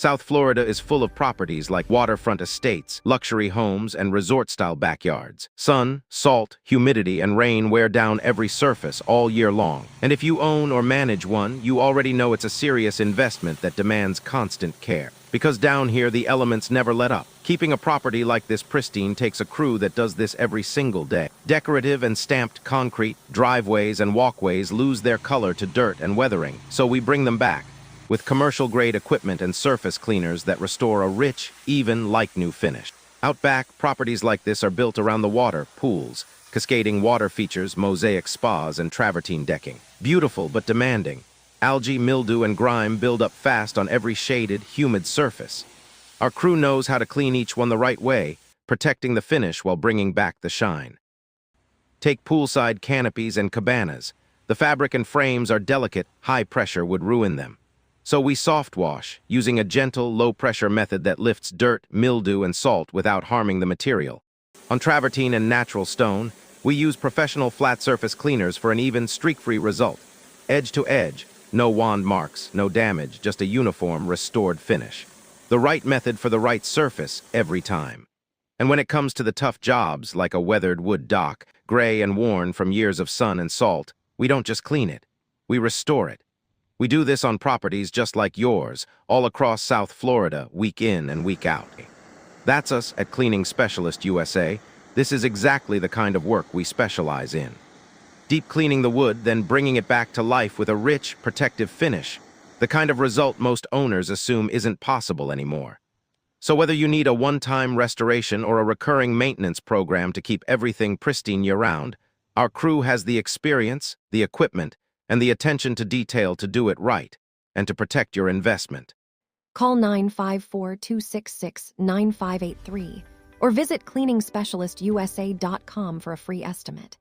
South Florida is full of properties like waterfront estates, luxury homes, and resort-style backyards. Sun, salt, humidity, and rain wear down every surface all year long. And if you own or manage one, you already know it's a serious investment that demands constant care. Because down here, the elements never let up. Keeping a property like this pristine takes a crew that does this every single day. Decorative and stamped concrete, driveways, and walkways lose their color to dirt and weathering, so we bring them back with commercial-grade equipment and surface cleaners that restore a rich, even, like-new finish. Out back, properties like this are built around the water, pools, cascading water features, mosaic spas, and travertine decking. Beautiful but demanding. Algae, mildew, and grime build up fast on every shaded, humid surface. Our crew knows how to clean each one the right way, protecting the finish while bringing back the shine. Take poolside canopies and cabanas. The fabric and frames are delicate, high pressure would ruin them. So we soft wash, using a gentle, low-pressure method that lifts dirt, mildew, and salt without harming the material. On travertine and natural stone, we use professional flat surface cleaners for an even, streak-free result. Edge to edge, no wand marks, no damage, just a uniform, restored finish. The right method for the right surface every time. And when it comes to the tough jobs, like a weathered wood dock, gray and worn from years of sun and salt, we don't just clean it, we restore it. We do this on properties just like yours, all across South Florida, week in and week out. That's us at Cleaning Specialist USA. This is exactly the kind of work we specialize in. Deep cleaning the wood, then bringing it back to life with a rich, protective finish. The kind of result most owners assume isn't possible anymore. So whether you need a one-time restoration or a recurring maintenance program to keep everything pristine year-round, our crew has the experience, the equipment, and the attention to detail to do it right and to protect your investment. Call 954-266-9583 or visit cleaningspecialistusa.com for a free estimate.